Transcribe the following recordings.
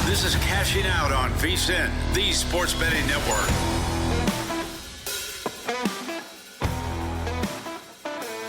This is Cashing Out on VSiN, the sports betting network.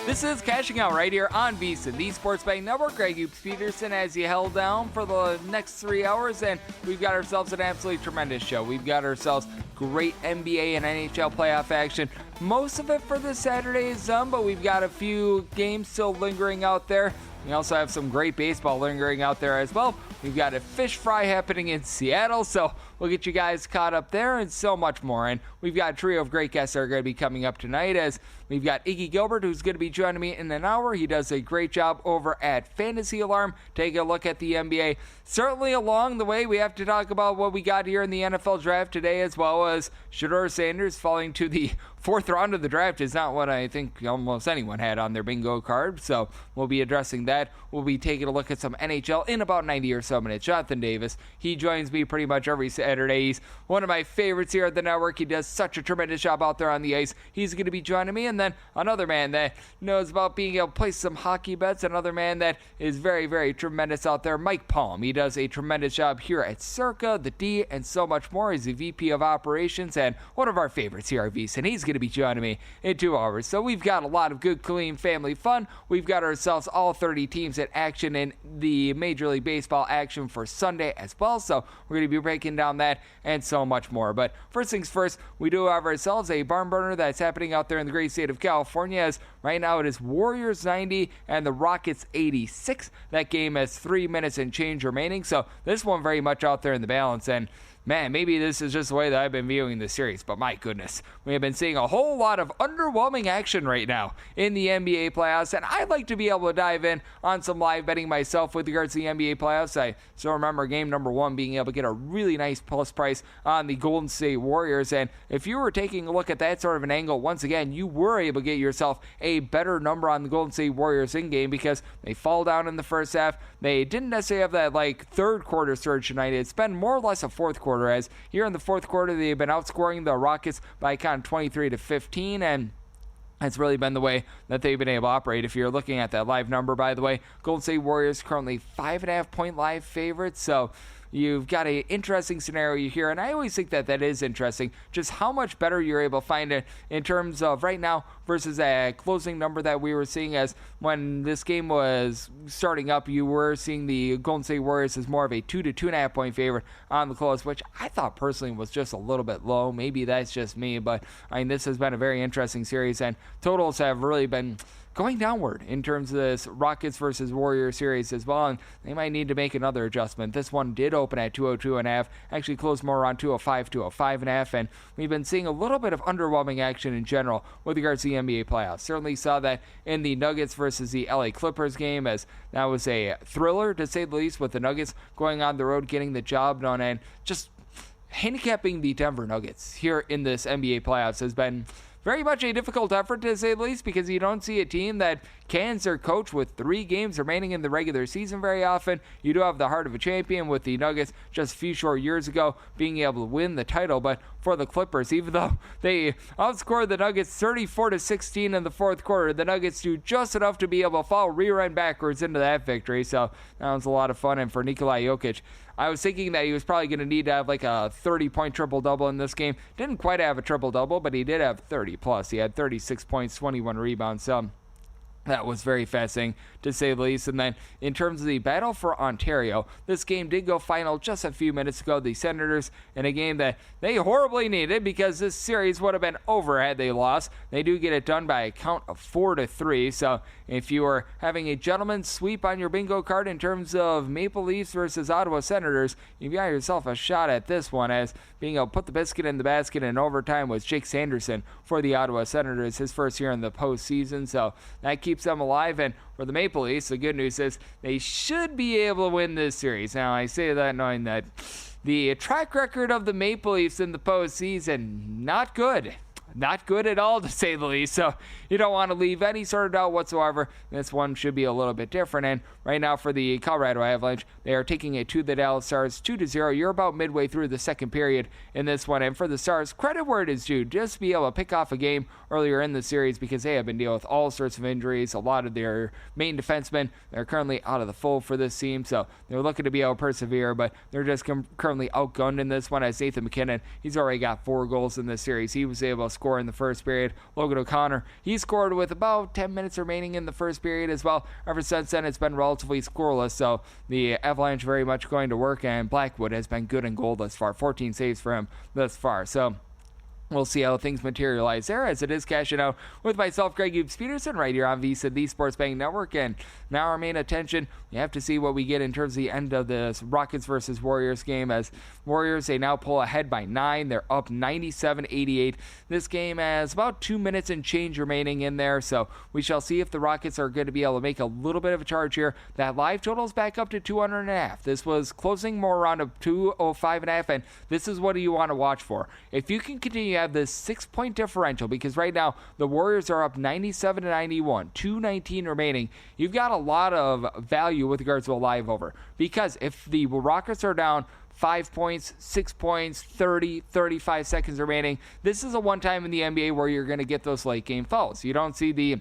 This is Cashing Out right here on VSiN, the sports betting network. Greg Hoops Peterson as you held down for the next 3 hours, and we've got ourselves an absolutely tremendous show. We've got ourselves great NBA and NHL playoff action. Most of it for this Saturday is done, but we've got a few games still lingering out there. We also have some great baseball lingering out there as well. We've got a fish fry happening in Seattle, so we'll get you guys caught up there and so much more. And we've got a trio of great guests that are going to be coming up tonight, as we've got Iggy Gilbert, who's going to be joining me in an hour. He does a great job over at Fantasy Alarm, taking a look at the NBA. Certainly along the way, we have to talk about what we got here in the NFL draft today, as well as Shedeur Sanders falling to the fourth round of the draft is not what I think almost anyone had on their bingo card, so we'll be addressing that. We'll be taking a look at some NHL in about 90 or so minutes. Jonathan Davis, he joins me pretty much every Saturday. He's one of my favorites here at the network. He does such a tremendous job out there on the ice. He's going to be joining me, and then another man that knows about being able to place some hockey bets, another man that is very, very tremendous out there, Mike Palm. He does a tremendous job here at Circa, the D, and so much more. He's the VP of Operations and one of our favorites here at VSiN, and he's going to be joining me in 2 hours. So we've got a lot of good, clean family fun. We've got ourselves all 30 teams at action in the Major League Baseball action for Sunday as well. So we're going to be breaking down that and so much more. But first things first, we do have ourselves a barn burner that's happening out there in the great state of California, as right now it is Warriors 90 and the Rockets 86. That game has 3 minutes and change remaining. So this one very much out there in the balance. And man, maybe this is just the way that I've been viewing the series, but my goodness, we have been seeing a whole lot of underwhelming action right now in the NBA playoffs, and I'd like to be able to dive in on some live betting myself with regards to the NBA playoffs. I still remember game number 1 being able to get a really nice plus price on the Golden State Warriors, and if you were taking a look at that sort of an angle, once again, you were able to get yourself a better number on the Golden State Warriors in game because they fall down in the first half. They didn't necessarily have that third quarter surge tonight. It's been more or less a fourth quarter, as here in the fourth quarter they've been outscoring the Rockets by a count of 23-15, and that's really been the way that they've been able to operate. If you're looking at that live number, by the way, Golden State Warriors currently 5.5 point live favorites, so you've got an interesting scenario here, and I always think that that is interesting, just how much better you're able to find it in terms of right now versus a closing number that we were seeing, as when this game was starting up, you were seeing the Golden State Warriors as more of a 2 to 2.5 point favorite on the close, which I thought personally was just a little bit low. Maybe that's just me, but I mean, this has been a very interesting series, and totals have really been going downward in terms of this Rockets versus Warriors series as well, and they might need to make another adjustment. This one did open at 202.5, actually closed more around 205, 205.5, and we've been seeing a little bit of underwhelming action in general with regards to the NBA playoffs. Certainly saw that in the Nuggets versus the LA Clippers game, as that was a thriller to say the least, with the Nuggets going on the road, getting the job done, and just handicapping the Denver Nuggets here in this NBA playoffs has been very much a difficult effort, to say the least, because you don't see a team that cans their coach with 3 games remaining in the regular season very often. You do have the heart of a champion with the Nuggets just a few short years ago being able to win the title, but for the Clippers, even though they outscored the Nuggets 34-16 in the fourth quarter, the Nuggets do just enough to be able to fall rear end backwards into that victory, so that was a lot of fun. And for Nikola Jokic, I was thinking that he was probably going to need to have like a 30-point triple-double in this game. Didn't quite have a triple-double, but he did have 30+. He had 36 points, 21 rebounds, so that was very fascinating, to say the least. And then in terms of the battle for Ontario, this game did go final just a few minutes ago. The Senators, in a game that they horribly needed because this series would have been over had they lost. They do get it done by a count of 4-3. So if you are having a gentleman's sweep on your bingo card in terms of Maple Leafs versus Ottawa Senators, you've got yourself a shot at this one, as being able to put the biscuit in the basket in overtime was Jake Sanderson for the Ottawa Senators, his first year in the postseason. So that keeps them alive. And for the Maple Leafs, the good news is they should be able to win this series. Now, I say that knowing that the track record of the Maple Leafs in the postseason, not good. not good at all, to say the least. So you don't want to leave any sort of doubt whatsoever. This one should be a little bit different. And right now for the Colorado Avalanche, they are taking it to the Dallas Stars 2-0. You're about midway through the second period in this one. And for the Stars, credit where it is due. Just be able to pick off a game earlier in the series because they have been dealing with all sorts of injuries. A lot of their main defensemen, they're currently out of the fold for this team. So they're looking to be able to persevere, but they're just currently outgunned in this one as Nathan MacKinnon, he's already got 4 goals in this series. He was able to score in the first period. Logan O'Connor, he scored with about 10 minutes remaining in the first period as well. Ever since then, it's been relatively scoreless, so the Avalanche very much going to work, and Blackwood has been good in goal thus far. 14 saves for him thus far, so we'll see how things materialize there, as it is cashing out with myself, Greg Hughes Peterson, right here on VSiN, the Sports Betting Network. And now our main attention, you have to see what we get in terms of the end of this Rockets versus Warriors game, as Warriors, they now pull ahead by 9. They're up 97-88. This game has about 2 minutes and change remaining in there, so we shall see if the Rockets are going to be able to make a little bit of a charge here. That live total is back up to 200.5. This was closing more around a 205.5, and this is what you want to watch for. If you can continue to have this 6-point differential, because right now the Warriors are up 97-91, 2:19 remaining, you've got a lot of value with regards to a live over, because if the Rockets are down 5 points, 6 points, 30, 35 seconds remaining, this is a one time in the NBA where you're going to get those late game fouls. You don't see the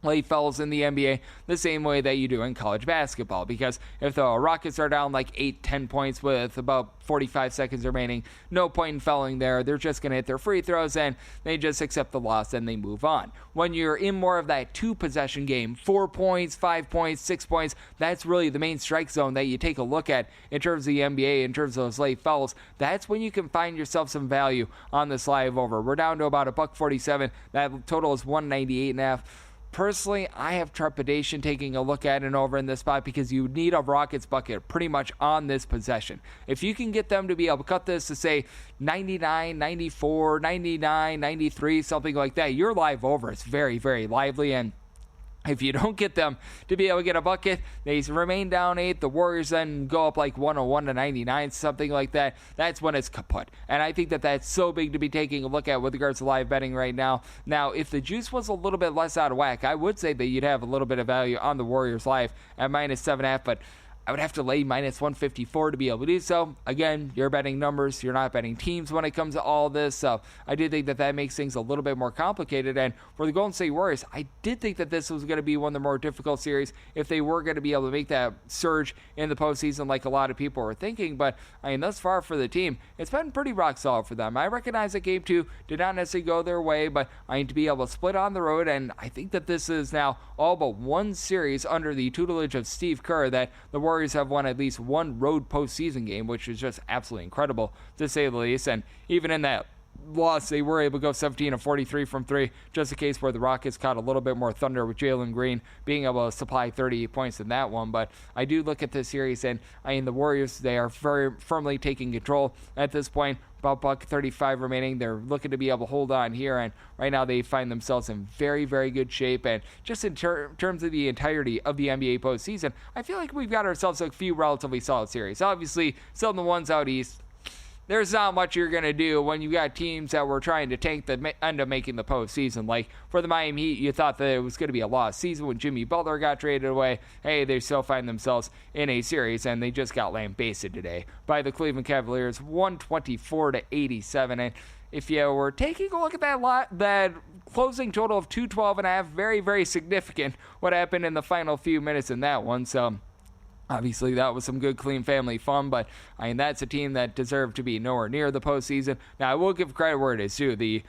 late fouls in the NBA the same way that you do in college basketball, because if the Rockets are down like 8-10 points with about 45 seconds remaining, no point in fouling there. They're just going to hit their free throws and they just accept the loss and they move on. When you're in more of that 2-possession game, 4 points, 5 points, 6 points, that's really the main strike zone that you take a look at in terms of the NBA, in terms of those late fouls. That's when you can find yourself some value on this live over. We're down to about $1.47. That total is 198.5. Personally, I have trepidation taking a look at an over in this spot, because you need a Rockets bucket pretty much on this possession. If you can get them to be able to cut this to, say, 99, 94, 99, 93, something like that, your live over is very, very lively. And if you don't get them to be able to get a bucket, they remain down 8. The Warriors then go up like 101-99, something like that. That's when it's kaput. And I think that that's so big to be taking a look at with regards to live betting right now. Now, if the juice was a little bit less out of whack, I would say that you'd have a little bit of value on the Warriors live at -7.5, but I would have to lay -154 to be able to do so. Again, you're betting numbers. You're not betting teams when it comes to all this. So I do think that that makes things a little bit more complicated. And for the Golden State Warriors, I did think that this was going to be one of the more difficult series if they were going to be able to make that surge in the postseason like a lot of people were thinking. But I mean, thus far for the team, it's been pretty rock solid for them. I recognize that Game 2 did not necessarily go their way, but I need to be able to split on the road. And I think that this is now all but one series under the tutelage of Steve Kerr that the Warriors have won at least one road postseason game, which is just absolutely incredible to say the least. And even in that loss, they were able to go 17 of 43 from 3, just a case where the Rockets caught a little bit more thunder with Jalen Green being able to supply 38 points in that one. But I do look at this series, and I mean, the Warriors, they are very firmly taking control at this point. About $1.35 remaining. They're looking to be able to hold on here, and right now they find themselves in very, very good shape. And just in terms of the entirety of the NBA postseason, I feel like we've got ourselves a few relatively solid series. Obviously, still the ones out east, there's not much you're going to do when you got teams that were trying to tank that end up making the postseason. Like for the Miami Heat, you thought that it was going to be a lost season when Jimmy Butler got traded away. Hey, they still find themselves in a series, and they just got lambasted today by the Cleveland Cavaliers, 124-87. And if you were taking a look at that closing total of 212.5, very, very significant what happened in the final few minutes in that one. So obviously, that was some good, clean family fun, but I mean, that's a team that deserved to be nowhere near the postseason. Now, I will give credit where it is due. The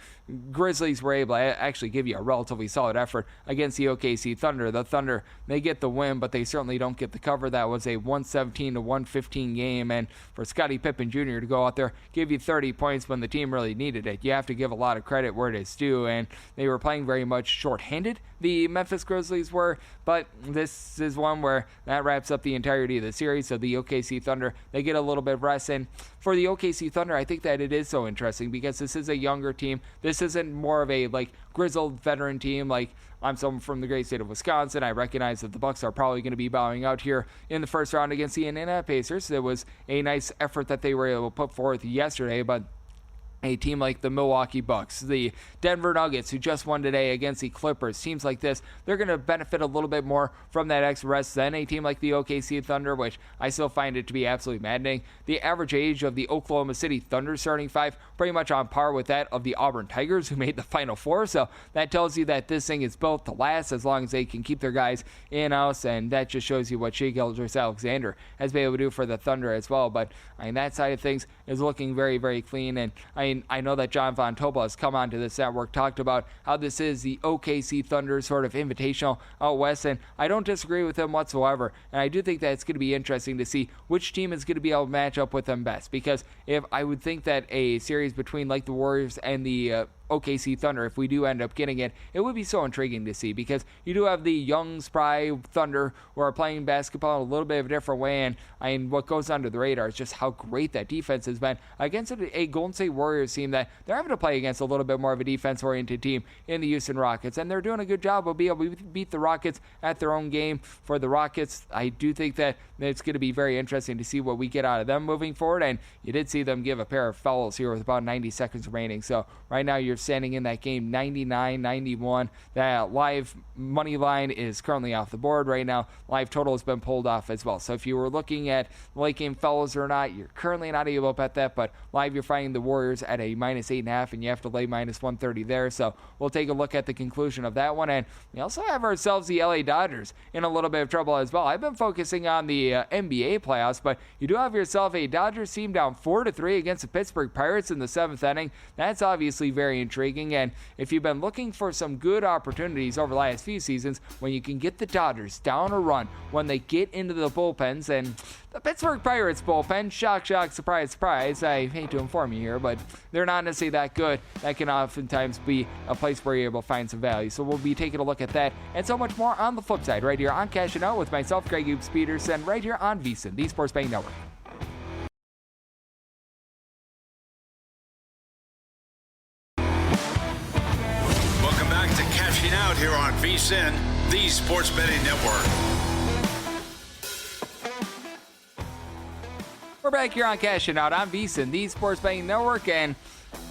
Grizzlies were able to actually give you a relatively solid effort against the OKC Thunder. The Thunder, they get the win, but they certainly don't get the cover. That was a 117-115 game, and for Scottie Pippen Jr. to go out there, give you 30 points when the team really needed it, you have to give a lot of credit where it is due, and they were playing very much shorthanded, the Memphis Grizzlies were, but this is one where that wraps up the entirety of the series. So the OKC Thunder, they get a little bit of rest. And for the OKC Thunder, I think that it is so interesting because this is a younger team. This isn't more of a like grizzled veteran team. Like, I'm someone from the great state of Wisconsin. I recognize that the Bucks are probably going to be bowing out here in the first round against the Indiana Pacers. It was a nice effort that they were able to put forth yesterday, but a team like the Milwaukee Bucks, the Denver Nuggets, who just won today against the Clippers, teams like this, they're going to benefit a little bit more from that extra rest than a team like the OKC Thunder, which I still find it to be absolutely maddening. The average age of the Oklahoma City Thunder starting five, pretty much on par with that of the Auburn Tigers, who made the Final Four, so that tells you that this thing is built to last as long as they can keep their guys in-house, and that just shows you what Shai Gilgeous-Alexander has been able to do for the Thunder as well. But that side of things is looking very, very clean, and I know that John Von Tobel has come onto this network, talked about how this is the OKC Thunder sort of invitational out west, and I don't disagree with him whatsoever. And I do think that it's going to be interesting to see which team is going to be able to match up with them best, because if I would think that a series between like the Warriors and the OKC Thunder, if we do end up getting it, it would be so intriguing to see, because you do have the young, spry Thunder who are playing basketball in a little bit of a different way, and what goes under the radar is just how great that defense has been against a Golden State Warriors team that they're having to play against a little bit more of a defense-oriented team in the Houston Rockets, and they're doing a good job of being able to beat the Rockets at their own game. For the Rockets, I do think that it's going to be very interesting to see what we get out of them moving forward, and you did see them give a pair of fouls here with about 90 seconds remaining, so right now you're standing in that game 99-91. That live money line is currently off the board right now. Live total has been pulled off as well. So if you were looking at late game fellows or not, you're currently not able to bet that, but live you're finding the Warriors at a -8.5, and you have to lay -130 there. So we'll take a look at the conclusion of that one. And we also have ourselves the LA Dodgers in a little bit of trouble as well. I've been focusing on the NBA playoffs, but you do have yourself a Dodgers team down 4-3 against the Pittsburgh Pirates in the 7th inning. That's obviously very intriguing. And if you've been looking for some good opportunities over the last few seasons, when you can get the Dodgers down a run, when they get into the bullpens, and the Pittsburgh Pirates bullpen, shock, surprise, surprise, I hate to inform you here, but they're not necessarily that good. That can oftentimes be a place where you're able to find some value. So we'll be taking a look at that and so much more on the flip side right here on Cashing Out with myself, Greg Hoops Peterson, right here on VSiN, the Sports Betting Network. Out here on VSiN, the Sports Betting Network. We're back here on Cashing Out on VSiN, the Sports Betting Network, and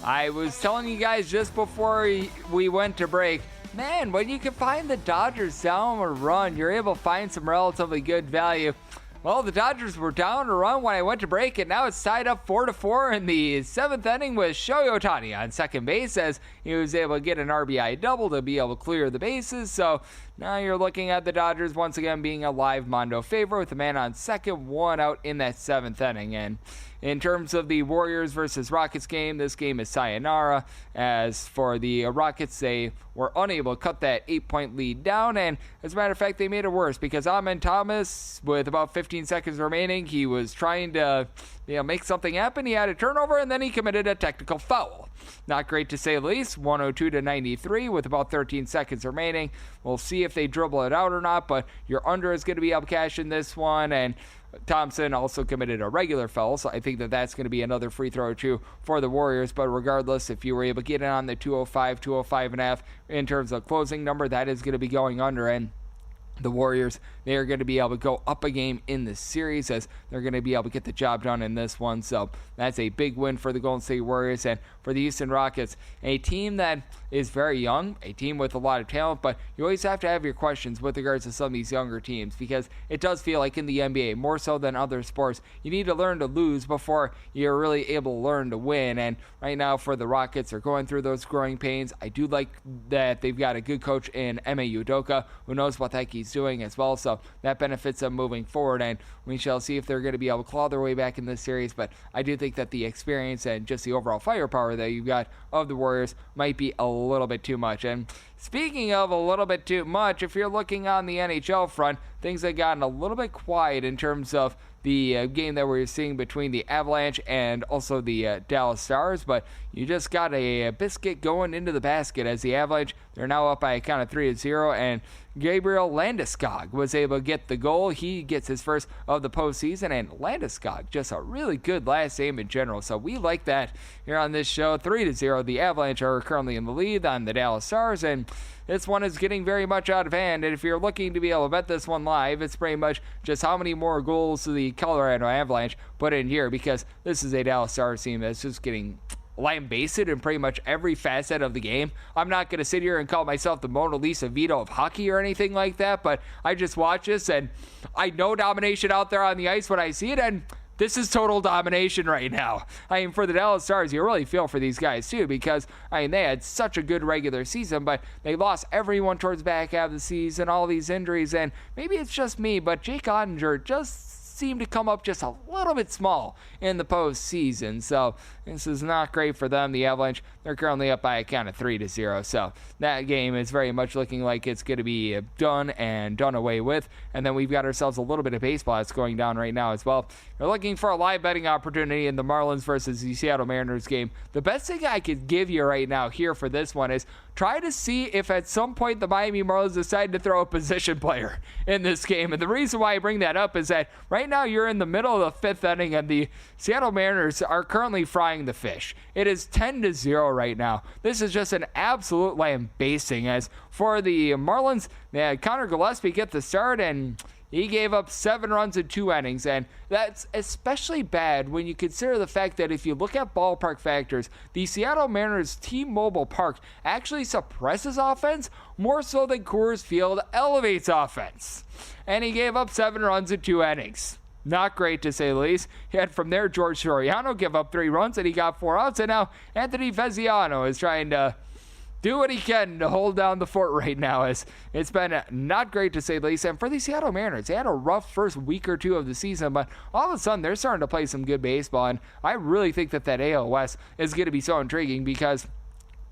I was telling you guys just before we went to break, man, when you can find the Dodgers down a run, you're able to find some relatively good value. Well, the Dodgers were down a run when I went to break, and now it's tied up 4-4 in the 7th inning with Shohei Ohtani on second base, as he was able to get an RBI double to be able to clear the bases. So now you're looking at the Dodgers once again being a live Mondo favorite with a man on second, one out in that 7th inning. And in terms of the Warriors versus Rockets game, this game is sayonara. As for the Rockets, they were unable to cut that 8-point lead down, and as a matter of fact, they made it worse because Amen Thomas, with about 15 seconds remaining, he was trying to make something happen. He had a turnover, and then he committed a technical foul. Not great to say the least. 102-93 with about 13 seconds remaining. We'll see if they dribble it out or not, but your under is going to be able to cash in this one, and Thompson also committed a regular foul, so I think that that's going to be another free throw or two for the Warriors. But regardless, if you were able to get in on the 205.5 in terms of closing number, that is going to be going under. And the Warriors, they are going to be able to go up a game in this series, as they're going to be able to get the job done in this one. So that's a big win for the Golden State Warriors. And for the Houston Rockets, a team that is very young, a team with a lot of talent, but you always have to have your questions with regards to some of these younger teams, because it does feel like in the NBA, more so than other sports, you need to learn to lose before you're really able to learn to win. And right now for the Rockets, they're going through those growing pains. I do like that they've got a good coach in Ime Udoka who knows what the heck he's doing as well, so that benefits them moving forward, and we shall see if they're going to be able to claw their way back in this series. But I do think that the experience and just the overall firepower that you've got of the Warriors might be a little bit too much. And speaking of a little bit too much, if you're looking on the NHL front, things have gotten a little bit quiet in terms of the game that we're seeing between the Avalanche and also the Dallas Stars, but you just got a biscuit going into the basket as the Avalanche, they're now up by a count of 3-0, and Gabriel Landeskog was able to get the goal. He gets his first of the postseason, and Landeskog, just a really good last name in general, so we like that here on this show. 3-0, the Avalanche are currently in the lead on the Dallas Stars, and this one is getting very much out of hand, and if you're looking to be able to bet this one live, it's pretty much just how many more goals do the Colorado Avalanche put in here, because this is a Dallas Stars team that's just getting lambast it in pretty much every facet of the game. I'm not going to sit here and call myself the Mona Lisa Vito of hockey or anything like that, but I just watch this and I know domination out there on the ice when I see it, and this is total domination right now. I mean, for the Dallas Stars, you really feel for these guys, too, because, I mean, they had such a good regular season, but they lost everyone towards the back half of the season, all these injuries, and maybe it's just me, but Jake Ottinger just seemed to come up just a little bit small in the postseason, so this is not great for them. The Avalanche, they're currently up by a count of 3-0, so that game is very much looking like it's going to be done and done away with. And then we've got ourselves a little bit of baseball that's going down right now as well. We're looking for a live betting opportunity in the Marlins versus the Seattle Mariners game. The best thing I could give you right now here for this one is try to see if at some point the Miami Marlins decide to throw a position player in this game. And the reason why I bring that up is that right now you're in the middle of the fifth inning and the Seattle Mariners are currently frying the fish. It is 10-0 right now. This is just an absolute lambasting. As for the Marlins, they had Connor Gillespie get the start, and he gave up 7 runs in 2 innings, and that's especially bad when you consider the fact that if you look at ballpark factors, the Seattle Mariners T-Mobile Park actually suppresses offense more so than Coors Field elevates offense. And he gave up 7 runs in 2 innings. Not great, to say the least. He had from there George Soriano give up 3 runs, and he got 4 outs, and now Anthony Veziano is trying to do what he can to hold down the fort right now, as it's been not great, to say the least. And for the Seattle Mariners, they had a rough first week or two of the season, but all of a sudden they're starting to play some good baseball, and I really think that AL West is going to be so intriguing because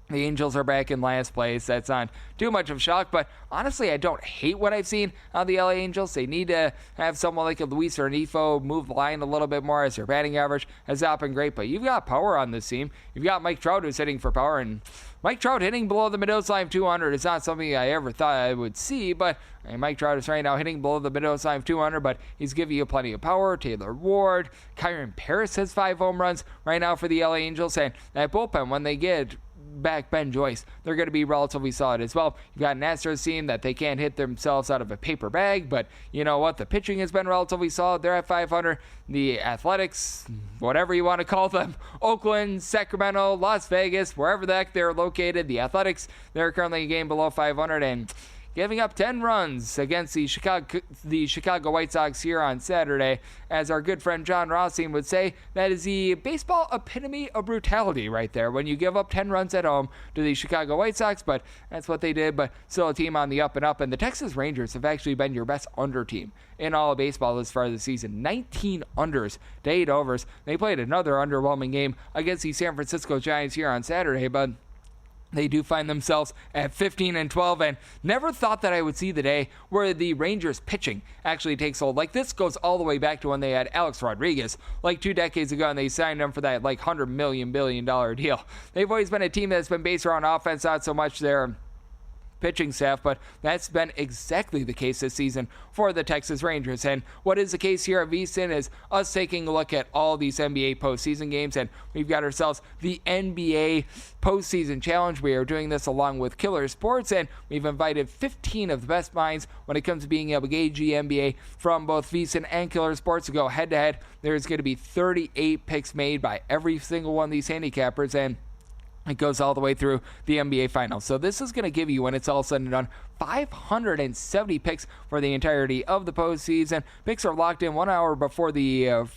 the Angels are back in last place. That's not too much of a shock, but honestly, I don't hate what I've seen on the LA Angels. They need to have someone like a Luis Renifo move the line a little bit more, as their batting average has not been great, but you've got power on this team. You've got Mike Trout who's hitting for power, and Mike Trout hitting below the Mendoza line of 200 is not something I ever thought I would see, but Mike Trout is right now hitting below the Mendoza line of 200, but he's giving you plenty of power. Taylor Ward, Kyron Paris has 5 home runs right now for the LA Angels, and that bullpen, when they get back Ben Joyce, they're going to be relatively solid as well. You've got an Astros team that they can't hit themselves out of a paper bag, but you know what? The pitching has been relatively solid. They're at 500. The Athletics, whatever you want to call them, Oakland, Sacramento, Las Vegas, wherever the heck they're located, the Athletics, they're currently a game below 500 and giving up 10 runs against the Chicago White Sox here on Saturday. As our good friend John Rothstein would say, that is the baseball epitome of brutality right there, when you give up 10 runs at home to the Chicago White Sox, but that's what they did. But still a team on the up and up, and the Texas Rangers have actually been your best under team in all of baseball this far this season. 19 unders to 8 overs. They played another underwhelming game against the San Francisco Giants here on Saturday, but they do find themselves at 15-12, and never thought that I would see the day where the Rangers pitching actually takes hold. Like, this goes all the way back to when they had Alex Rodriguez, like 2 decades ago, and they signed him for that like $100 billion deal. They've always been a team that's been based around offense, not so much their pitching staff, but that's been exactly the case this season for the Texas Rangers. And what is the case here at VSiN is us taking a look at all these NBA postseason games, and we've got ourselves the NBA postseason challenge. We are doing this along with Killer Sports, and we've invited 15 of the best minds when it comes to being able to gauge the NBA from both VSiN and Killer Sports to go head to head. There's going to be 38 picks made by every single one of these handicappers, and it goes all the way through the NBA Finals. So this is going to give you, when it's all said and done, 570 picks for the entirety of the postseason. Picks are locked in 1 hour before the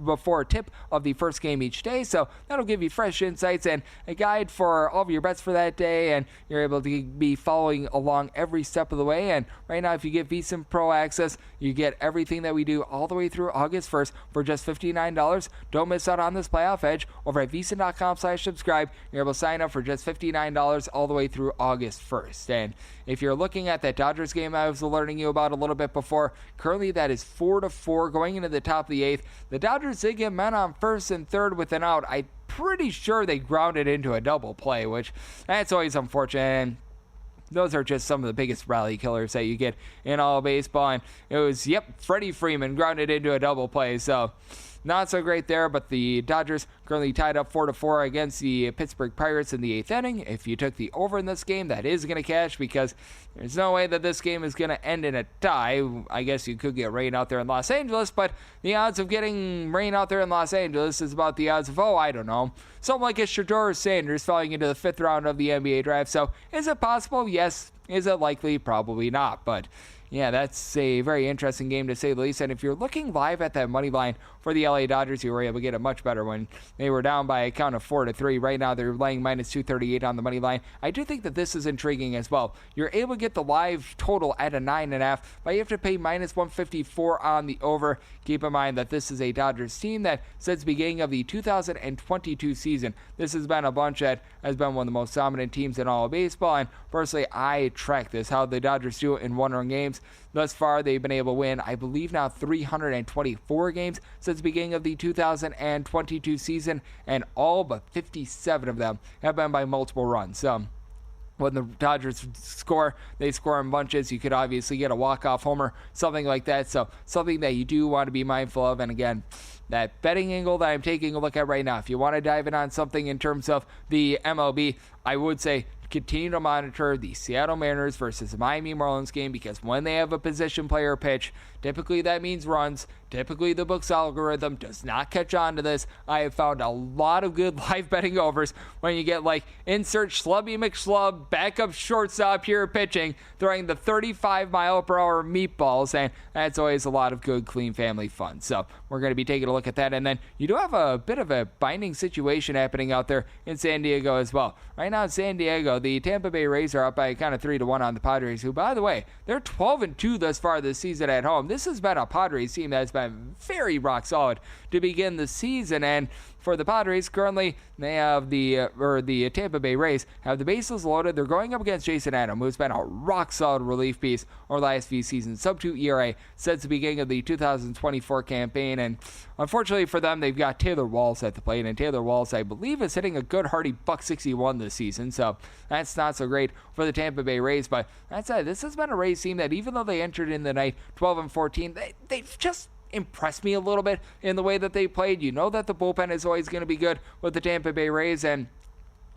before tip of the first game each day. So that'll give you fresh insights and a guide for all of your bets for that day, and you're able to be following along every step of the way. And right now, if you get VSiN Pro access, you get everything that we do all the way through August 1st for just $59. Don't miss out on this playoff edge over at VSiN.com/subscribe. You're able to sign up for just $59 all the way through August 1st. And if you're looking at that Dodgers game I was alerting you about a little bit before, currently that is 4-4 going into the top of the 8th. The Dodgers did get men on first and third with an out. I'm pretty sure they grounded into a double play, which that's always unfortunate. And those are just some of the biggest rally killers that you get in all of baseball. And it was, Freddie Freeman grounded into a double play. So not so great there, but the Dodgers currently tied up 4-4 against the Pittsburgh Pirates in the 8th inning. If you took the over in this game, that is going to cash because there's no way that this game is going to end in a tie. I guess you could get rain out there in Los Angeles, but the odds of getting rain out there in Los Angeles is about the odds of, I don't know, something like a Shedeur Sanders falling into the 5th round of the NBA draft. So is it possible? Yes. Is it likely? Probably not, but yeah, that's a very interesting game to say the least. And if you're looking live at that money line for the LA Dodgers, you were able to get it much better when they were down by a count of 4-3. Right now, they're laying minus 238 on the money line. I do think that this is intriguing as well. You're able to get the live total at a 9.5, but you have to pay minus 154 on the over. Keep in mind that this is a Dodgers team that, since the beginning of the 2022 season, this has been a bunch that has been one of the most dominant teams in all of baseball. And personally, I track this, how the Dodgers do it in one-run games. Thus far, they've been able to win, I believe now, 324 games since the beginning of the 2022 season, and all but 57 of them have been by multiple runs. When the Dodgers score, they score in bunches. You could obviously get a walk-off homer, something like that. So something that you do want to be mindful of. And again, that betting angle that I'm taking a look at right now, if you want to dive in on something in terms of the MLB, I would say continue to monitor the Seattle Mariners versus the Miami Marlins game, because when they have a position player pitch, typically that means runs. Typically the book's algorithm does not catch on to this. I have found a lot of good live betting overs when you get like insert Schlubby McSchlub, backup shortstop here pitching, throwing the 35-mile-per-hour meatballs, and that's always a lot of good, clean family fun. So we're going to be taking a look at that. And then you do have a bit of a binding situation happening out there in San Diego as well. Right now in San Diego, the Tampa Bay Rays are up by kind of 3-1 on the Padres, who, by the way, they're 12-2 thus far this season at home. This has been a Padres team that's been very rock solid to begin the season. And for the Padres, currently they have the Tampa Bay Rays have the bases loaded. They're going up against Jason Adam, who's been a rock solid relief piece over the last few seasons. Sub-2 ERA since the beginning of the 2024 campaign. And unfortunately for them, they've got Taylor Walls at the plate, and Taylor Walls, I believe, is hitting a good hearty .61 this season. So that's not so great for the Tampa Bay Rays. But that said, this has been a Rays team that, even though they entered in the night 12-14, they've just impressed me a little bit in the way that they played. You know that the bullpen is always going to be good with the Tampa Bay Rays, and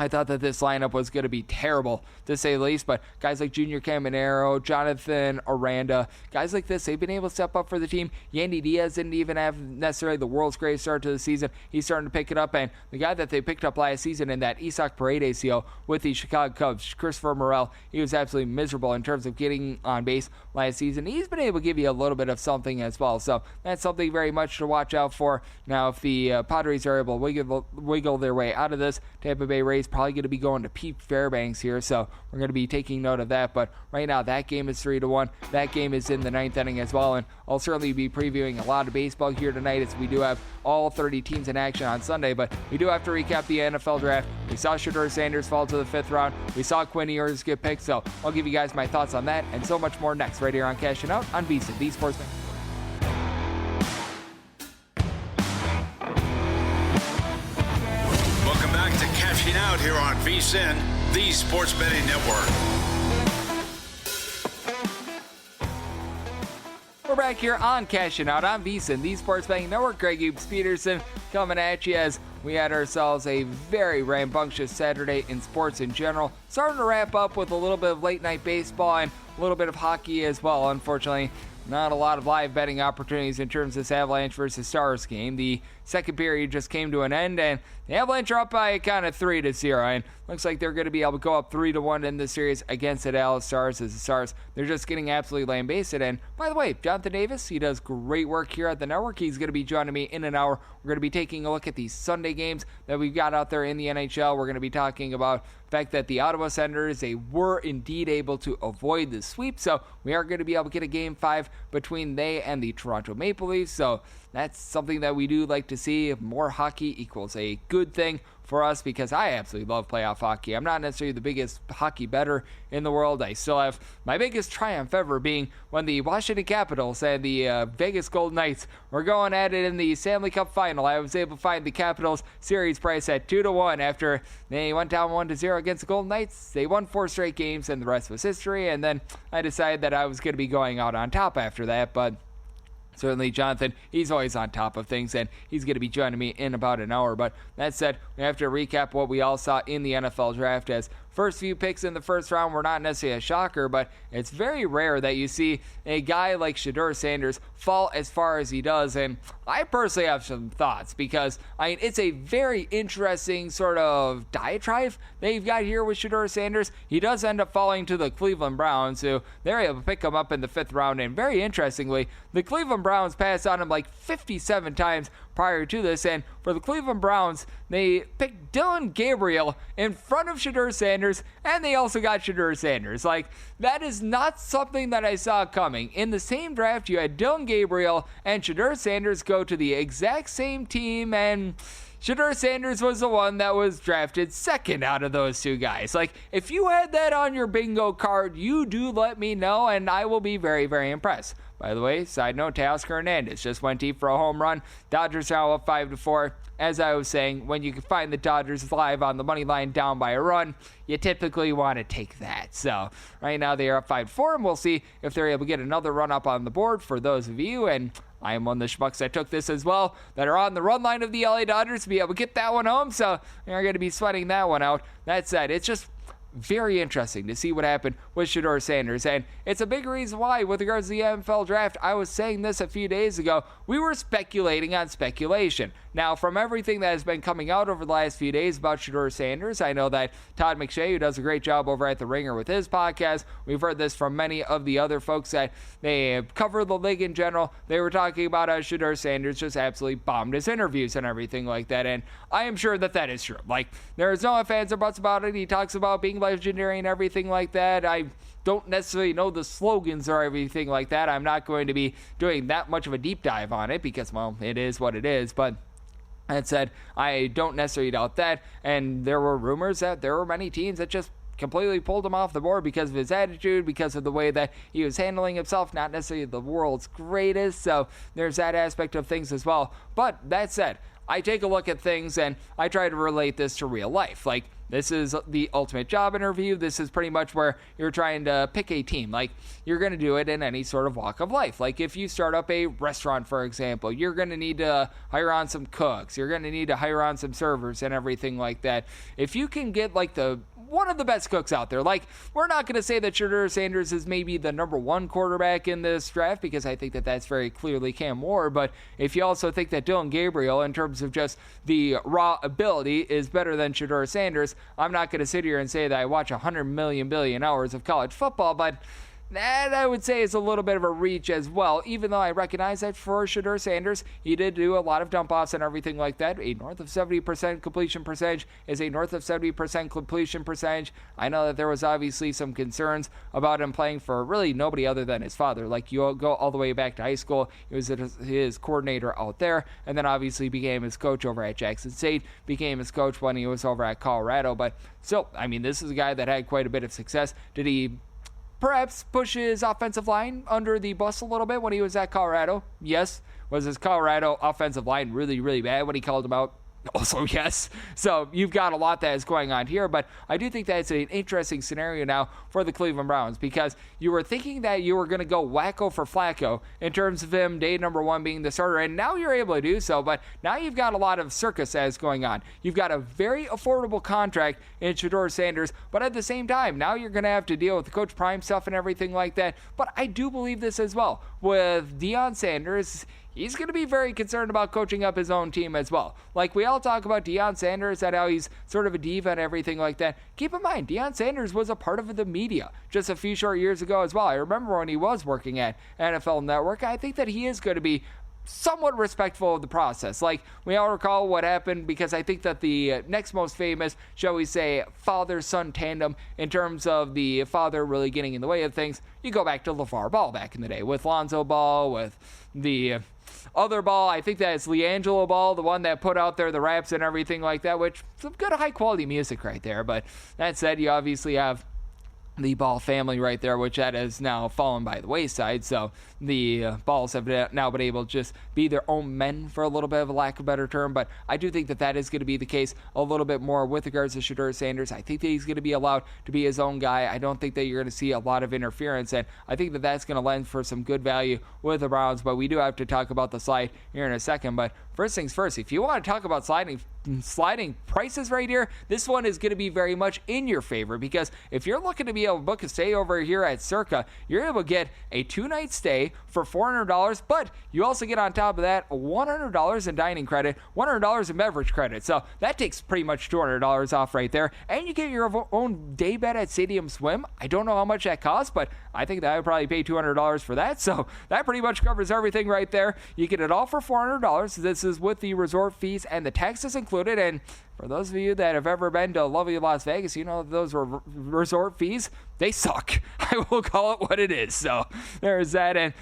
I thought that this lineup was going to be terrible, to say the least, but guys like Junior Caminero, Jonathan Aranda, guys like this, they've been able to step up for the team. Yandy Diaz didn't even have necessarily the world's greatest start to the season. He's starting to pick it up, and the guy that they picked up last season in that Isaac Paredes deal with the Chicago Cubs, Christopher Morel, he was absolutely miserable in terms of getting on base last season. He's been able to give you a little bit of something as well, so that's something very much to watch out for. Now, if the Padres are able to wiggle their way out of this, Tampa Bay Rays probably going to be going to Pete Fairbanks here, so we're going to be taking note of that. But right now, that game is 3-1. That game is in the 9th inning as well, and I'll certainly be previewing a lot of baseball here tonight, as we do have all 30 teams in action on Sunday. But we do have to recap the NFL draft. We saw Shedeur Sanders fall to the 5th round. We saw Quinn Ewers get picked, so I'll give you guys my thoughts on that and so much more next, right here on Cashing Out on VSiN, the Sportsman. Cashing Out here on VSiN, the Sports Betting Network. We're back here on Cashing Out on VSiN, the Sports Betting Network. Greg Hughes Peterson coming at you as we had ourselves a very rambunctious Saturday in sports in general. Starting to wrap up with a little bit of late night baseball and a little bit of hockey as well. Unfortunately, not a lot of live betting opportunities in terms of this Avalanche versus Stars game. The second period just came to an end, and the Avalanche are up by a count of 3-0, and looks like they're going to be able to go up 3-1 in this series against the Dallas Stars, as the Stars, they're just getting absolutely lambasted. And by the way, Jonathan Davis, he does great work here at the network. He's going to be joining me in an hour. We're going to be taking a look at the Sunday games that we've got out there in the NHL. We're going to be talking about the fact that the Ottawa Senators, they were indeed able to avoid the sweep, so we are going to be able to get a Game 5 between they and the Toronto Maple Leafs. So that's something that we do like to see. More hockey equals a good thing for us, because I absolutely love playoff hockey. I'm not necessarily the biggest hockey bettor in the world. I still have my biggest triumph ever being when the Washington Capitals and the Vegas Golden Knights were going at it in the Stanley Cup final. I was able to find the Capitals series price at 2-1 after they went down 1-0 against the Golden Knights. They won 4 straight games, and the rest was history. And then I decided that I was going to be going out on top after that, but certainly Jonathan, he's always on top of things, and he's going to be joining me in about an hour. But that said, we have to recap what we all saw in the NFL draft, as first few picks in the first round were not necessarily a shocker, but it's very rare that you see a guy like Shedeur Sanders fall as far as he does. And I personally have some thoughts, because it's a very interesting sort of diatribe that you've got here with Shedeur Sanders. He does end up falling to the Cleveland Browns, who they're able to pick him up in the 5th round. And very interestingly, the Cleveland Browns passed on him like 57 times prior to this, and for the Cleveland Browns, they picked Dillon Gabriel in front of Shedeur Sanders, and they also got Shedeur Sanders. Like, that is not something that I saw coming. In the same draft, you had Dillon Gabriel and Shedeur Sanders go to the exact same team, and Shedeur Sanders was the one that was drafted second out of those two guys. Like, if you had that on your bingo card, you do let me know, and I will be very, very impressed. By the way, side note, Teoscar Hernandez just went deep for a home run. Dodgers now up 5-4. As I was saying, when you can find the Dodgers live on the money line down by a run, you typically want to take that. So right now they are up 5-4, and we'll see if they're able to get another run up on the board for those of you. And I am one of the schmucks that took this as well, that are on the run line of the LA Dodgers to be able to get that one home. So you're going to be sweating that one out. That said, it's just very interesting to see what happened with Shedeur Sanders, and it's a big reason why, with regards to the NFL draft, I was saying this a few days ago, we were speculating on speculation. Now, from everything that has been coming out over the last few days about Shedeur Sanders, I know that Todd McShay, who does a great job over at The Ringer with his podcast, we've heard this from many of the other folks that they cover the league in general. They were talking about how Shedeur Sanders just absolutely bombed his interviews and everything like that, and I am sure that that is true. Like, there is no ifs, ands, or buts about it. He talks about being legendary and everything like that. I don't necessarily know the slogans or everything like that. I'm not going to be doing that much of a deep dive on it, because, well, it is what it is. But that said, I don't necessarily doubt that, and there were rumors that there were many teams that just completely pulled him off the board because of his attitude, because of the way that he was handling himself, not necessarily the world's greatest. So there's that aspect of things as well. But that said, I take a look at things and I try to relate this to real life. Like, this is the ultimate job interview. This is pretty much where you're trying to pick a team. Like, you're going to do it in any sort of walk of life. Like, if you start up a restaurant, for example, you're going to need to hire on some cooks. You're going to need to hire on some servers and everything like that. If you can get, like, one of the best cooks out there. Like, we're not going to say that Shedeur Sanders is maybe the number one quarterback in this draft, because I think that that's very clearly Cam Moore. But if you also think that Dillon Gabriel, in terms of just the raw ability, is better than Shedeur Sanders, I'm not going to sit here and say that I watch 100 million billion hours of college football, but that, I would say, is a little bit of a reach as well, even though I recognize that for Shedeur Sanders, he did do a lot of dump-offs and everything like that. A north of 70% completion percentage is a north of 70% completion percentage. I know that there was obviously some concerns about him playing for really nobody other than his father. Like, you go all the way back to high school, he was his coordinator out there, and then obviously became his coach over at Jackson State, became his coach when he was over at Colorado. But still, I mean, this is a guy that had quite a bit of success. Did he perhaps push his offensive line under the bus a little bit when he was at Colorado? Yes. Was his Colorado offensive line really, really bad when he called him out? Also, yes. So you've got a lot that is going on here, but I do think that it's an interesting scenario now for the Cleveland Browns, because you were thinking that you were going to go wacko for Flacco in terms of him day number one being the starter, and now you're able to do so, but now you've got a lot of circus that is going on. You've got a very affordable contract in Shedeur Sanders, but at the same time, now you're going to have to deal with the Coach Prime stuff and everything like that. But I do believe this as well. With Deion Sanders, he's going to be very concerned about coaching up his own team as well. Like, we all talk about Deion Sanders and how he's sort of a diva and everything like that. Keep in mind, Deion Sanders was a part of the media just a few short years ago as well. I remember when he was working at NFL Network. I think that he is going to be somewhat respectful of the process. Like, we all recall what happened, because I think that the next most famous, shall we say, father-son tandem in terms of the father really getting in the way of things, you go back to LeVar Ball back in the day, with Lonzo Ball, with the other Ball. I think that it's LiAngelo Ball, the one that put out there the raps and everything like that, which some good high-quality music right there. But that said, you obviously have the Ball family right there, which that has now fallen by the wayside. So the Balls have now been able to just be their own men, for a little bit of a lack of a better term. But I do think that is going to be the case a little bit more with regards to Shedeur Sanders. I think that he's going to be allowed to be his own guy. I don't think that you're going to see a lot of interference, and I think that that's going to lend for some good value with the Browns. But we do have to talk about the slide here in a second. But first things first, if you want to talk about sliding prices right here, this one is going to be very much in your favor, because if you're looking to be able to book a stay over here at Circa, you're able to get a 2-night stay for $400, but you also get on top of that $100 in dining credit, $100 in beverage credit. So that takes pretty much $200 off right there, and you get your own day bed at Stadium Swim. I don't know how much that costs, but I think that I would probably pay $200 for that, so that pretty much covers everything right there. You get it all for $400. This is with the resort fees and the taxes included, and for those of you that have ever been to lovely Las Vegas, you know those resort fees, they suck. I will call it what it is. So there's that, and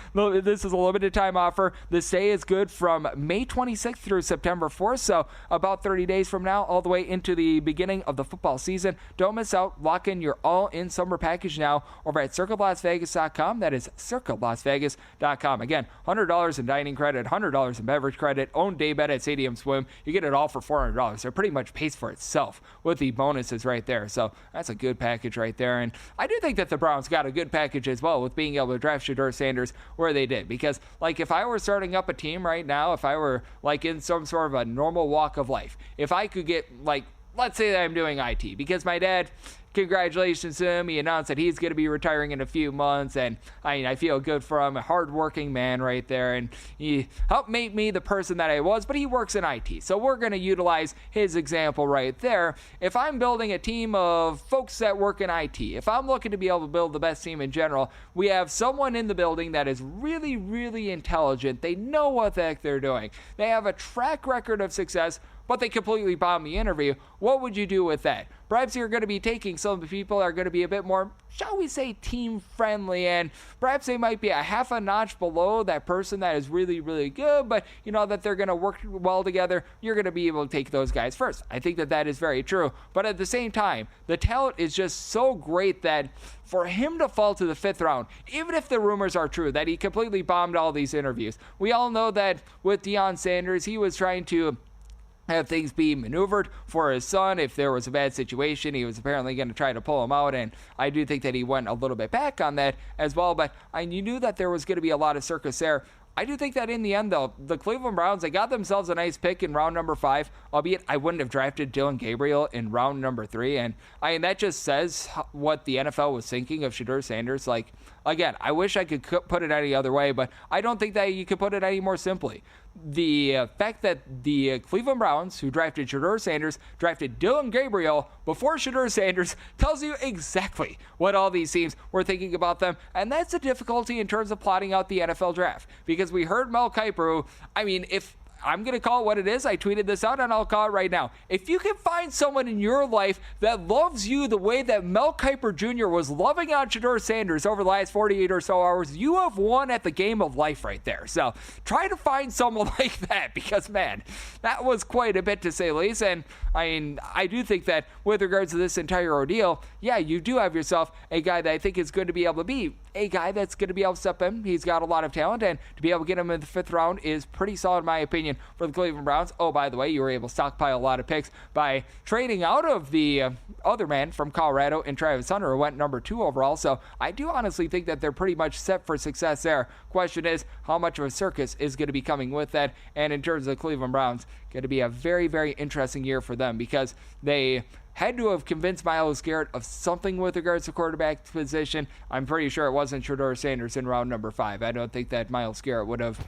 this is a limited time offer. The stay is good from May 26th through September 4th, so about 30 days from now, all the way into the beginning of the football season. Don't miss out. Lock in your all-in summer package now over at CircleLasVegas.com. That is CircleLasVegas.com. Again, $100 in dining credit, $100 in beverage credit, own day bed at Stadium Swim. You get it all for $400. So pretty much pays for itself with the bonuses right there. So that's a good package right there. And I do think that the Browns got a good package as well with being able to draft Shedeur Sanders where they did. Because, like, if I were starting up a team right now, if I were, like, in some sort of a normal walk of life, if I could get, like, let's say that I'm doing IT, because my dad, congratulations to him, he announced that he's going to be retiring in a few months, and I feel good for him, a hardworking man right there, and he helped make me the person that I was, but he works in IT, so we're going to utilize his example right there. If I'm building a team of folks that work in IT, if I'm looking to be able to build the best team in general, we have someone in the building that is really, really intelligent. They know what the heck they're doing. They have a track record of success, but they completely bombed the interview. What would you do with that? Perhaps you're going to be taking some of the people that are going to be a bit more, shall we say, team-friendly, and perhaps they might be a half a notch below that person that is really, really good, but you know that they're going to work well together. You're going to be able to take those guys first. I think that is very true, but at the same time, the talent is just so great that for him to fall to the 5th round, even if the rumors are true that he completely bombed all these interviews, we all know that with Deion Sanders, he was trying to have things be maneuvered for his son. If there was a bad situation, he was apparently going to try to pull him out, and I do think that he went a little bit back on that as well, but you knew that there was going to be a lot of circus there. I do think that in the end, though, the Cleveland Browns, they got themselves a nice pick in round number 5, albeit I wouldn't have drafted Dillon Gabriel in round number 3, and that just says what the NFL was thinking of Shedeur Sanders. Like, again, I wish I could put it any other way, but I don't think that you could put it any more simply. The fact that the Cleveland Browns, who drafted Shedeur Sanders, drafted Dillon Gabriel before Shedeur Sanders, tells you exactly what all these teams were thinking about them, and that's the difficulty in terms of plotting out the NFL draft, because we heard Mel Kiper, if I'm going to call it what it is. I tweeted this out, and I'll call it right now. If you can find someone in your life that loves you the way that Mel Kiper Jr. was loving on Shedeur Sanders over the last 48 or so hours, you have won at the game of life right there. So try to find someone like that, because, man, that was quite a bit, to say the least. And, I do think that with regards to this entire ordeal, yeah, you do have yourself a guy that I think is going to be able to be a guy that's going to be able to step in. He's got a lot of talent, and to be able to get him in the 5th round is pretty solid, in my opinion, for the Cleveland Browns. Oh, by the way, you were able to stockpile a lot of picks by trading out of the other man from Colorado in Travis Hunter, who went number 2 overall. So I do honestly think that they're pretty much set for success there. Question is, how much of a circus is going to be coming with that? And in terms of the Cleveland Browns, going to be a very, very interesting year for them, because they had to have convinced Myles Garrett of something with regards to quarterback position. I'm pretty sure it wasn't Shedeur Sanders in round number 5. I don't think that Myles Garrett would have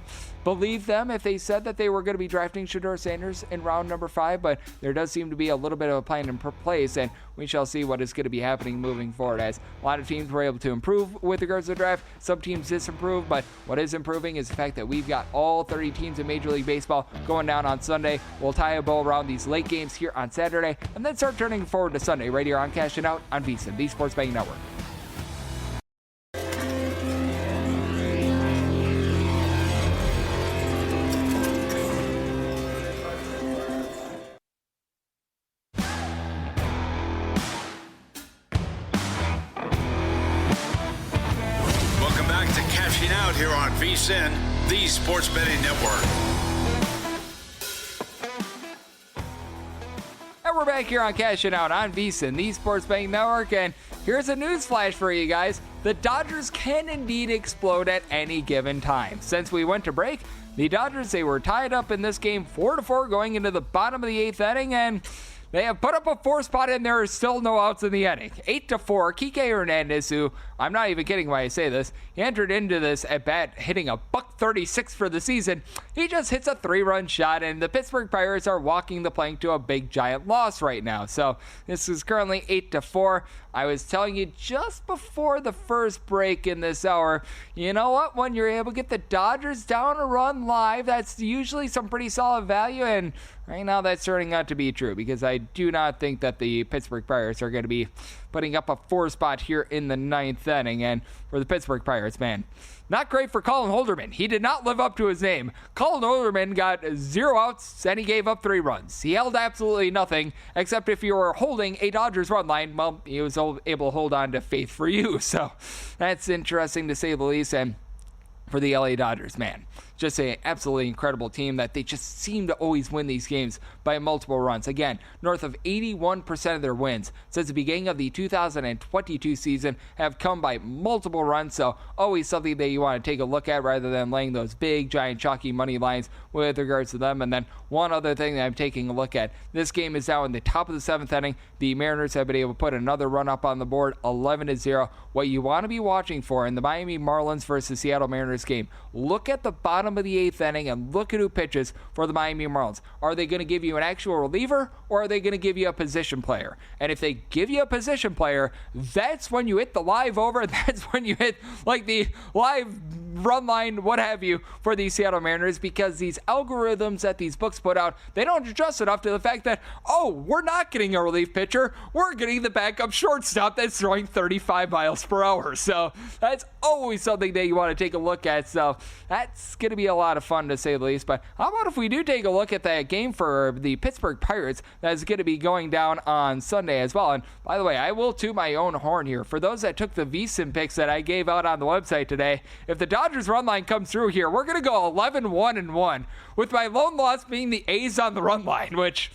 believed them if they said that they were going to be drafting Shedeur Sanders in round number 5, but there does seem to be a little bit of a plan in place, and we shall see what is going to be happening moving forward, as a lot of teams were able to improve with regards to the draft. Some teams disimprove, but what is improving is the fact that we've got all 30 teams in Major League Baseball going down on Sunday. We'll tie a bow around these late games here on Saturday, and then start turning forward to Sunday right here on Cashing Out on VSiN, the Sports Betting Network. VSiN, the Sports Betting Network. And we're back here on Cashing Out on VSiN, the Sports Betting Network, and here's a news flash for you guys. The Dodgers can indeed explode at any given time. Since we went to break, the Dodgers, they were tied up in this game 4-4 going into the bottom of the 8th inning, and they have put up a 4 spot and there are still no outs in the inning. 8-4, Kike Hernandez, who, I'm not even kidding when I say this, he entered into this at bat hitting a $136 for the season. He just hits a 3-run shot, and the Pittsburgh Pirates are walking the plank to a big giant loss right now. So this is currently 8-4. I was telling you just before the first break in this hour, you know what? When you're able to get the Dodgers down a run live, that's usually some pretty solid value, and right now that's turning out to be true because I do not think that the Pittsburgh Pirates are going to be putting up a 4 spot here in the 9th inning. And for the Pittsburgh Pirates, man, not great for Colin Holderman. He did not live up to his name. Colin Holderman got 0 outs and he gave up 3 runs. He held absolutely nothing, except if you were holding a Dodgers run line, well, he was able to hold on to faith for you. So that's interesting to say the least. And for the LA Dodgers, man, just an absolutely incredible team that they just seem to always win these games by multiple runs. Again, north of 81% of their wins since the beginning of the 2022 season have come by multiple runs, so always something that you want to take a look at rather than laying those big, giant, chalky money lines with regards to them. And then one other thing that I'm taking a look at, this game is now in the top of the 7th inning. The Mariners have been able to put another run up on the board, 11-0. What you want to be watching for in the Miami Marlins versus Seattle Mariners game, look at the bottom of the 8th inning and look at who pitches for the Miami Marlins. Are they going to give you an actual reliever, or are they going to give you a position player? And if they give you a position player, that's when you hit the live over. That's when you hit like the live run line, what have you, for the Seattle Mariners, because these algorithms that these books put out, they don't adjust enough to the fact that, oh, we're not getting a relief pitcher, we're getting the backup shortstop that's throwing 35 miles per hour. So that's always something that you want to take a look at. So that's going to be a lot of fun, to say the least. But how about if we do take a look at that game for the Pittsburgh Pirates that's going to be going down on Sunday as well? And by the way, I will toot my own horn here. For those that took the VSiN picks that I gave out on the website today, if the Dodgers run line comes through here, we're going to go 11-1-1, with my lone loss being the A's on the run line, which,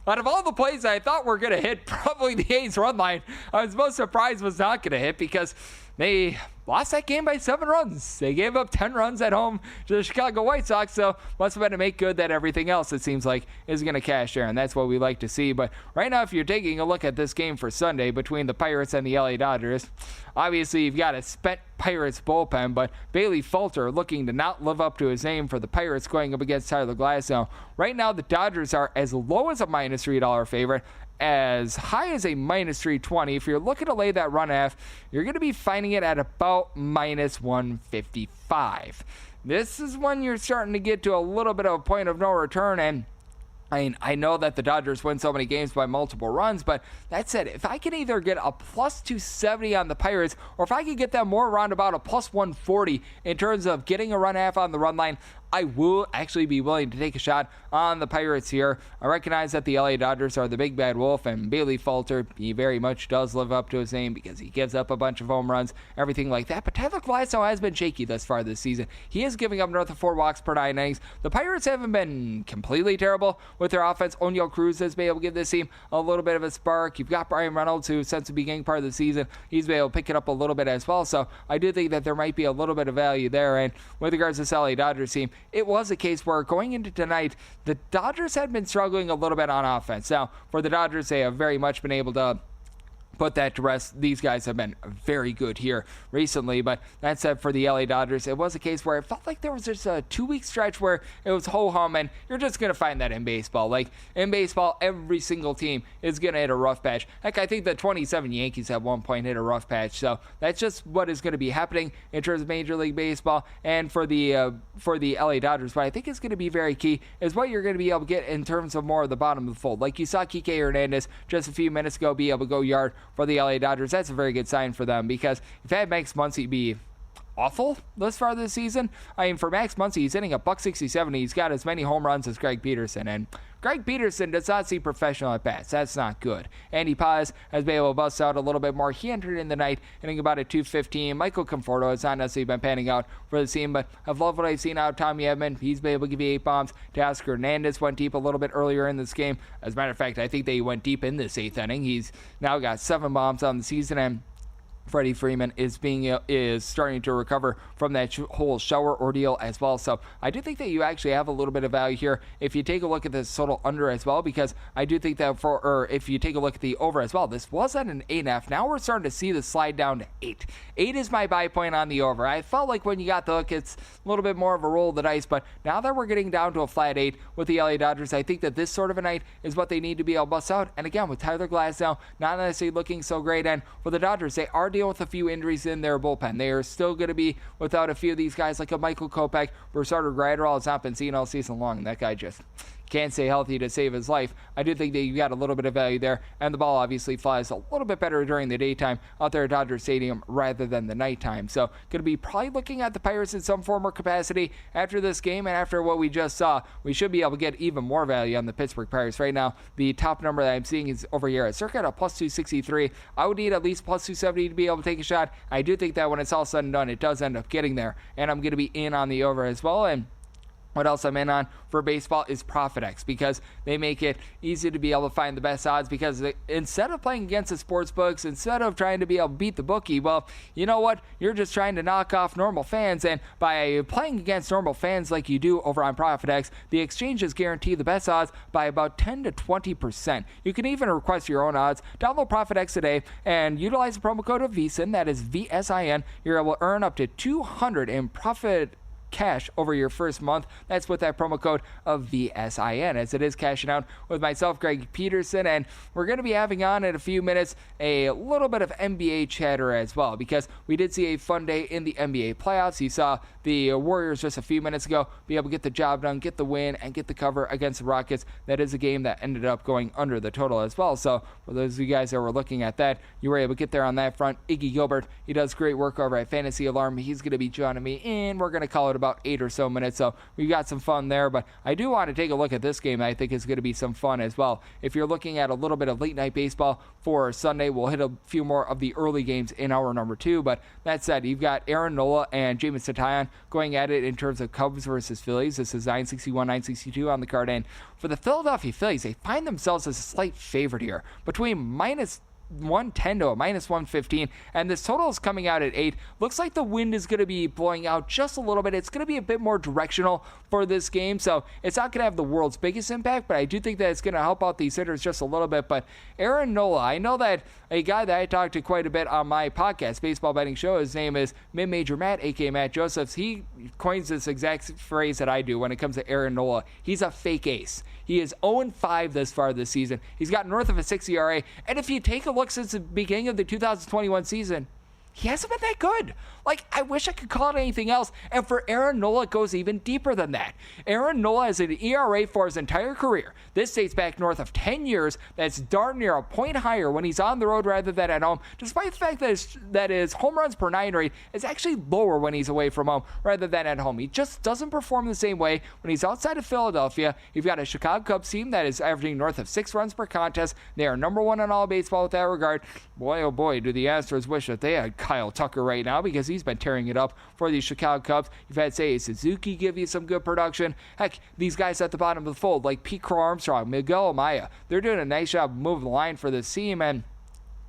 out of all the plays I thought were going to hit, probably the A's run line, I was most surprised was not going to hit, because they lost that game by 7 runs. They gave up 10 runs at home to the Chicago White Sox, so must have been to make good that everything else, it seems like, is going to cash there, and that's what we like to see. But right now, if you're taking a look at this game for Sunday between the Pirates and the LA Dodgers, obviously you've got a spent Pirates bullpen, but Bailey Falter looking to not live up to his name for the Pirates going up against Tyler Glasnow. Right now, the Dodgers are as low as a minus $3 favorite, as high as a minus 320. If you're looking to lay that run half, you're going to be finding it at about minus 155. This is when you're starting to get to a little bit of a point of no return, and I know that the Dodgers win so many games by multiple runs, but that said, if I can either get a plus 270 on the Pirates, or if I can get them more around about a plus 140 in terms of getting a run half on the run line, I will actually be willing to take a shot on the Pirates here. I recognize that the LA Dodgers are the big bad wolf, and Bailey Falter, he very much does live up to his name because he gives up a bunch of home runs, everything like that. But Tyler Glasnow has been shaky thus far this season. He is giving up north of 4 walks per 9 innings. The Pirates haven't been completely terrible with their offense. Oneil Cruz has been able to give this team a little bit of a spark. You've got Brian Reynolds, who since the beginning part of the season, he's been able to pick it up a little bit as well. So I do think that there might be a little bit of value there. And with regards to this LA Dodgers team, it was a case where going into tonight, the Dodgers had been struggling a little bit on offense. Now, for the Dodgers, they have very much been able to put that to rest. These guys have been very good here recently, but that said, for the LA Dodgers, it was a case where it felt like there was just a 2-week stretch where it was ho-hum, and you're just going to find that in baseball. Like, in baseball, every single team is going to hit a rough patch. Heck, I think the 27 Yankees at one point hit a rough patch, so that's just what is going to be happening in terms of Major League Baseball. And for the LA Dodgers, what I think is going to be very key is what you're going to be able to get in terms of more of the bottom of the fold. Like you saw Kike Hernandez just a few minutes ago be able to go yard for the LA Dodgers. That's a very good sign for them, because if that makes Muncy be awful thus far this season. I mean, for Max Muncy, he's hitting a .167. He's got as many home runs as Greg Peterson, and Greg Peterson does not see professional at bats. That's not good. Andy Paz has been able to bust out a little bit more. He entered in the night hitting about a .215. Michael Conforto has not necessarily been panning out for the team, but I've loved what I've seen out of Tommy Edman. He's been able to give you 8 bombs. Teoscar Hernandez went deep a little bit earlier in this game. As a matter of fact, I think they went deep in this 8th inning. He's now got 7 bombs on the season, and Freddie Freeman is starting to recover from that whole shower ordeal as well. So I do think that you actually have a little bit of value here if you take a look at this total under as well, because I do think that if you take a look at the over as well, this was at an 8.5. Now we're starting to see the slide down to 8. 8 is my buy point on the over. I felt like when you got the hook, it's a little bit more of a roll of the dice, but now that we're getting down to a flat 8 with the LA Dodgers, I think that this sort of a night is what they need to be able to bust out. And again, with Tyler Glasnow not necessarily looking so great, and for the Dodgers, they are dealing with a few injuries in their bullpen. They are still going to be without a few of these guys like a Michael Kopech. Brusardo Graterol has not been seen all season long. That guy just can't stay healthy to save his life. I do think that you got a little bit of value there, and the ball obviously flies a little bit better during the daytime out there at Dodger Stadium rather than the nighttime. So going to be probably looking at the Pirates in some form or capacity after this game, and after what we just saw, we should be able to get even more value on the Pittsburgh Pirates. Right now, the top number that I'm seeing is over here at circa a +263. I would need at least +270 to be able to take a shot. I do think that when it's all said and done, it does end up getting there, and I'm going to be in on the over as well. And what else I'm in on for baseball is ProfitX, because they make it easy to be able to find the best odds, because instead of playing against the sports books, instead of trying to be able to beat the bookie, well, you know what? You're just trying to knock off normal fans, and by playing against normal fans like you do over on ProfitX, the exchanges guarantee the best odds by about 10 to 20%. You can even request your own odds. Download ProfitX today and utilize the promo code of VSIN, that is VSIN. You're able to earn up to $200 in profit cash over your first month. That's with that promo code of VSIN, as it is cashing out with myself, Greg Peterson, and we're going to be having on in a few minutes a little bit of NBA chatter as well, because we did see a fun day in the NBA playoffs. You saw the Warriors just a few minutes ago be able to get the job done, get the win, and get the cover against the Rockets. That is a game that ended up going under the total as well. So for those of you guys that were looking at that, you were able to get there on that front. Iggy Gilbert, he does great work over at Fantasy Alarm. He's going to be joining me in. We're going to call it about 8 or so minutes, so we've got some fun there. But I do want to take a look at this game. I think is going to be some fun as well. If you're looking at a little bit of late night baseball for Sunday, we'll hit a few more of the early games in hour number 2. But that said, you've got Aaron Nola and Jameis Taillon going at it in terms of Cubs versus Phillies. This is 961, 962 on the card. And for the Philadelphia Phillies, they find themselves as a slight favorite here, between minus 110 to a minus 115, and this total is coming out at 8. Looks like the wind is going to be blowing out just a little bit. It's going to be a bit more directional for this game, so it's not going to have the world's biggest impact, but I do think that it's going to help out these hitters just a little bit. But Aaron Nola, I know that a guy that I talked to quite a bit on my podcast, Baseball Betting Show, his name is Mid-Major Matt, aka Matt Josephs. He coins this exact phrase that I do when it comes to Aaron Nola. He's a fake ace. He is 0-5 thus far this season. He's got north of a 6 ERA, and if you take a look since the beginning of the 2021 season, he hasn't been that good. Like, I wish I could call it anything else. And for Aaron Nola, it goes even deeper than that. Aaron Nola has an ERA for his entire career. This dates back north of 10 years. That's darn near a point higher when he's on the road rather than at home, despite the fact that his home runs per 9 rate is actually lower when he's away from home rather than at home. He just doesn't perform the same way when he's outside of Philadelphia. You've got a Chicago Cubs team that is averaging north of 6 runs per contest. They are number 1 in all baseball with that regard. Boy, oh boy, do the Astros wish that they had Kyle Tucker right now, because he's been tearing it up for the Chicago Cubs. You've had, say, Suzuki give you some good production. Heck, these guys at the bottom of the fold, like Pete Crow Armstrong, Miguel Amaya, they're doing a nice job moving the line for this team. And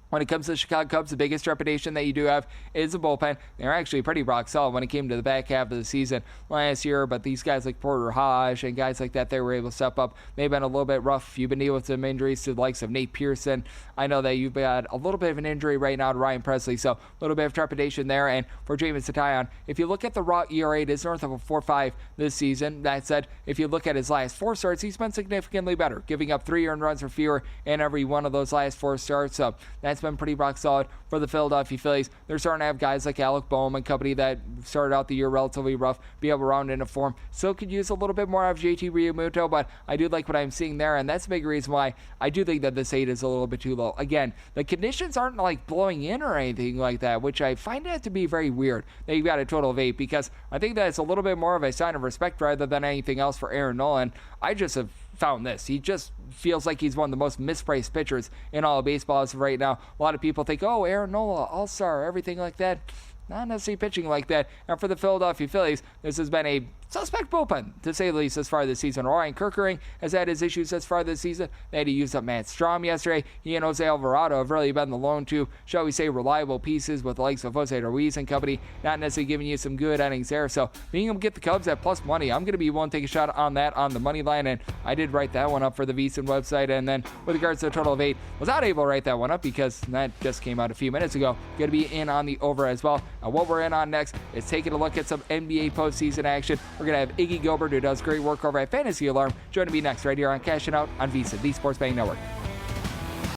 when it comes to the Chicago Cubs, the biggest trepidation that you do have is the bullpen. They're actually pretty rock solid when it came to the back half of the season last year, but these guys like Porter Hodge and guys like that, they were able to step up. They've been a little bit rough. You've been dealing with some injuries to the likes of Nate Pearson. I know that you've got a little bit of an injury right now to Ryan Presley, so a little bit of trepidation there. And for Jameis Taillon, if you look at the raw ERA, it is north of a 4.5 this season. That said, if you look at his last 4 starts, he's been significantly better, giving up 3 earned runs or fewer in every one of those last 4 starts. So that's been pretty rock solid for the Philadelphia Phillies. They're starting to have guys like Alec Boehm and company that started out the year relatively rough, be able to round into form. Still could use a little bit more of JT Realmuto, but I do like what I'm seeing there, and that's a big reason why I do think that this 8 is a little bit too low. Again, the conditions aren't like blowing in or anything like that, which I find it to be very weird that you've got a total of 8, because I think that it's a little bit more of a sign of respect rather than anything else for Aaron Nola. I just have found this. He just feels like he's one of the most mispriced pitchers in all of baseball as of right now. A lot of people think, oh, Aaron Nola, all-star, everything like that. Not necessarily pitching like that. And for the Philadelphia Phillies, this has been a suspect bullpen, to say the least, as far this season. Ryan Kerkering has had his issues as far this season. They had to use up Matt Strahm yesterday. He and Jose Alvarado have really been the lone two, shall we say, reliable pieces with the likes of Jose Ruiz and company, not necessarily giving you some good innings there. So being able to get the Cubs at plus money, I'm going to be willing to take a shot on that on the money line, and I did write that one up for the VSiN website. And then with regards to a total of 8, was not able to write that one up because that just came out a few minutes ago. Going to be in on the over as well. Now what we're in on next is taking a look at some NBA postseason action. We're going to have Iggy Gilbert, who does great work over at Fantasy Alarm, joining me next right here on Cashing Out on VSiN, the Sports Betting Network.